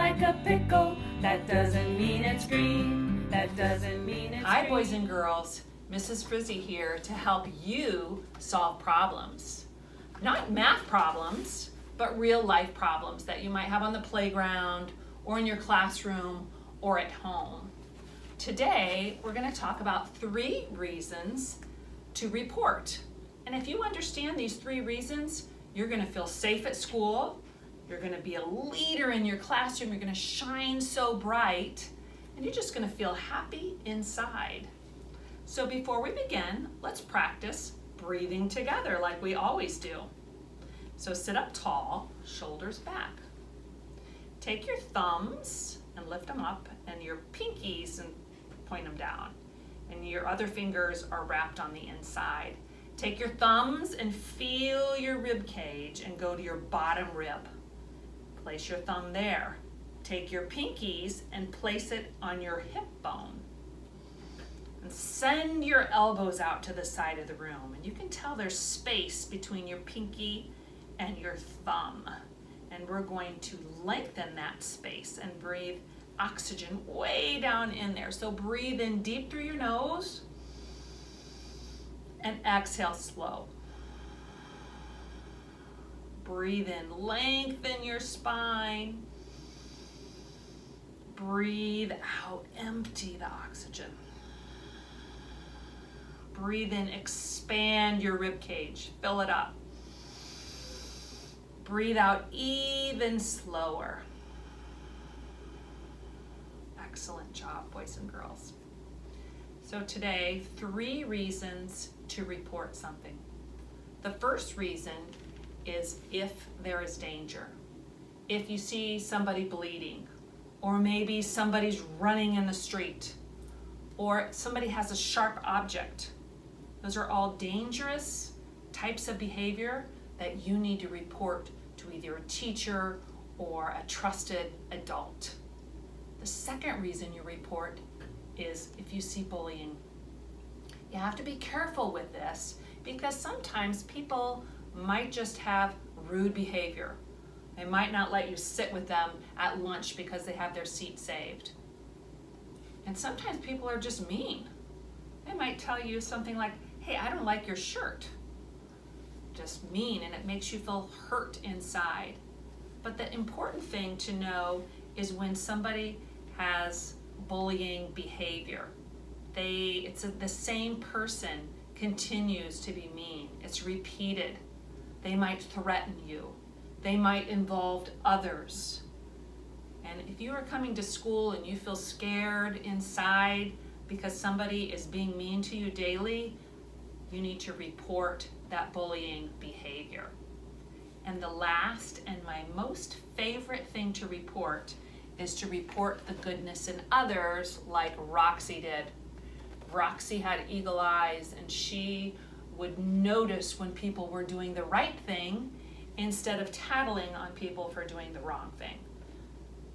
like a pickle. That doesn't mean it's green. That doesn't mean it's Hi, green. boys and girls. Mrs. Frizzy here to help you solve problems. Not math problems, but real life problems that you might have on the playground or in your classroom or at home. Today, we're going to talk about 3 reasons to report. And if you understand these 3 reasons, you're going to feel safe at school, you're going to be a leader in your classroom, you're going to shine so bright, and you're just going to feel happy inside. So before we begin, let's practice breathing together like we always do. So sit up tall, shoulders back. Take your thumbs and lift them up, and your pinkies and point them down. And your other fingers are wrapped on the inside. Take your thumbs and feel your rib cage and go to your bottom rib. Place your thumb there. Take your pinkies and place it on your hip bone. And send your elbows out to the side of the room. And you can tell there's space between your pinky and your thumb. And we're going to lengthen that space and breathe oxygen way down in there. So breathe in deep through your nose and exhale slow. Breathe in, lengthen your spine. Breathe out, empty the oxygen. Breathe in, expand your rib cage, fill it up. Breathe out even slower. Excellent job, boys and girls. So today, 3 reasons to report something. The first reason is if there is danger. If you see somebody bleeding, or maybe somebody's running in the street, or somebody has a sharp object. Those are all dangerous types of behavior that you need to report to either a teacher or a trusted adult. The second reason you report is if you see bullying. You have to be careful with this because sometimes people might just have rude behavior. They might not let you sit with them at lunch because they have their seat saved. And sometimes people are just mean. They might tell you something like, hey, I don't like your shirt. Just mean, and it makes you feel hurt inside. But the important thing to know is when somebody has bullying behavior, the same person continues to be mean. It's repeated. They might threaten you. They might involve others. And if you are coming to school and you feel scared inside because somebody is being mean to you daily, you need to report that bullying behavior. And the last and my most favorite thing to report is to report the goodness in others like Roxy did. Roxy had eagle eyes and she would notice when people were doing the right thing instead of tattling on people for doing the wrong thing.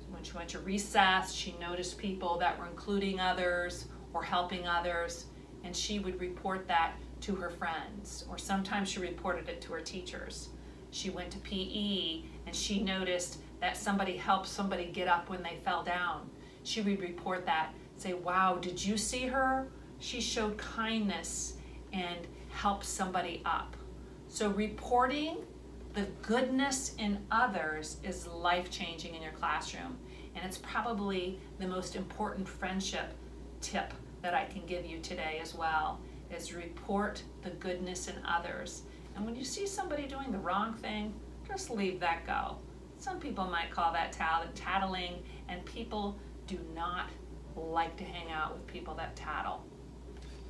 When she went to recess, she noticed people that were including others or helping others, and she would report that to her friends, or sometimes she reported it to her teachers. She went to PE and she noticed that somebody helped somebody get up when they fell down. She would report that, say, wow, did you see her? She showed kindness and helped somebody up. So reporting the goodness in others is life-changing in your classroom. And it's probably the most important friendship tip that I can give you today as well, is report the goodness in others. And when you see somebody doing the wrong thing, just leave that go. Some people might call that tattling, and people do not like to hang out with people that tattle.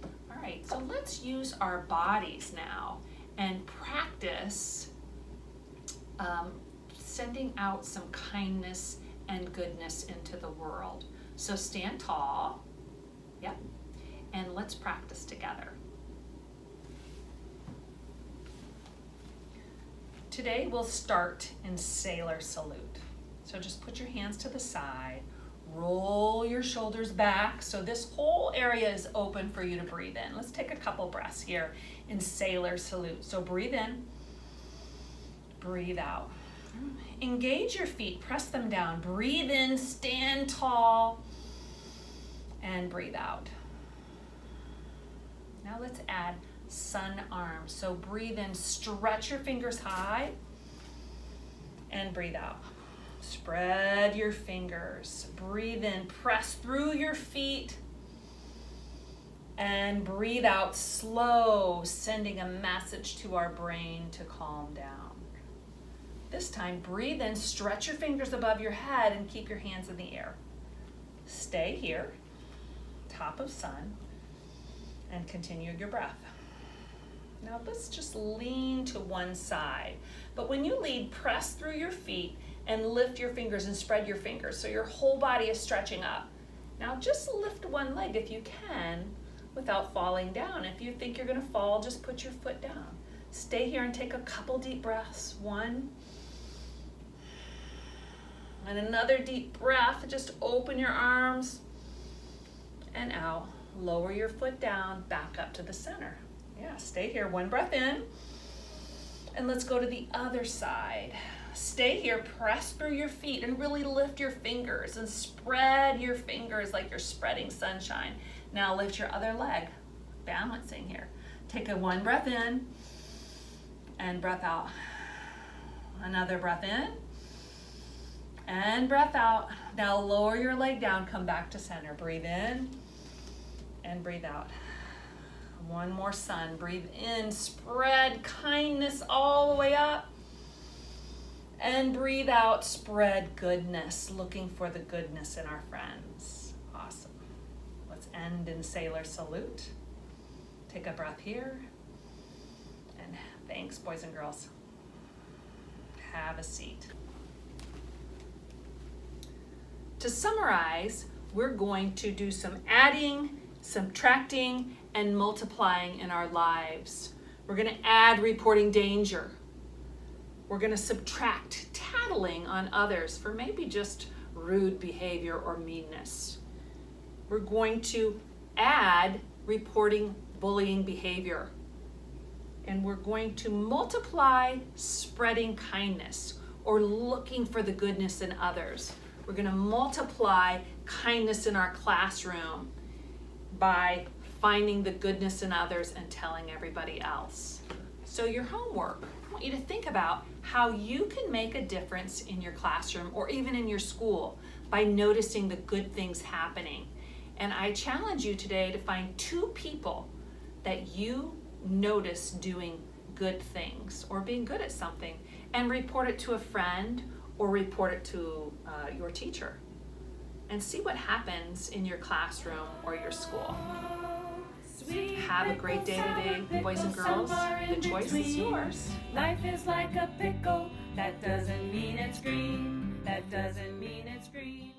All right, so let's use our bodies now and practice sending out some kindness and goodness into the world. So stand tall, yep, and let's practice together. Today we'll start in sailor salute. So just put your hands to the side, roll your shoulders back so this whole area is open for you to breathe in. Let's take a couple breaths here in sailor salute. So breathe in, breathe out. Engage your feet, press them down. Breathe in, stand tall, and breathe out. Now let's add sun arms. So breathe in, stretch your fingers high, and breathe out. Spread your fingers. Breathe in, press through your feet, and breathe out slow, sending a message to our brain to calm down. This time, breathe in, stretch your fingers above your head, and keep your hands in the air. Stay here, top of sun, and continue your breath. Now let's just lean to one side. But when you lean, press through your feet and lift your fingers and spread your fingers so your whole body is stretching up. Now just lift one leg if you can without falling down. If you think you're gonna fall, just put your foot down. Stay here and take a couple deep breaths. One, and another deep breath. Just open your arms and out. Lower your foot down, back up to the center. Yeah, stay here. One breath in. And let's go to the other side. Stay here, press through your feet and really lift your fingers and spread your fingers like you're spreading sunshine. Now lift your other leg, balancing here. Take a one breath in and breath out. Another breath in and breath out. Now lower your leg down, come back to center. Breathe in and breathe out. One more sun. Breathe in, spread kindness all the way up. And breathe out, spread goodness, looking for the goodness in our friends. Awesome. Let's end in sailor salute. Take a breath here. And thanks, boys and girls. Have a seat. To summarize, we're going to do some adding, subtracting, and multiplying in our lives. We're going to add reporting danger. We're going to subtract tattling on others for maybe just rude behavior or meanness. We're going to add reporting bullying behavior. And we're going to multiply spreading kindness or looking for the goodness in others. We're going to multiply kindness in our classroom by finding the goodness in others and telling everybody else. So your homework, I want you to think about how you can make a difference in your classroom or even in your school by noticing the good things happening. And I challenge you today to find 2 people that you notice doing good things or being good at something and report it to a friend or report it to your teacher and see what happens in your classroom or your school. Have a great day today, boys and girls. The choice is yours. Life is like a pickle. That doesn't mean it's green. That doesn't mean it's green.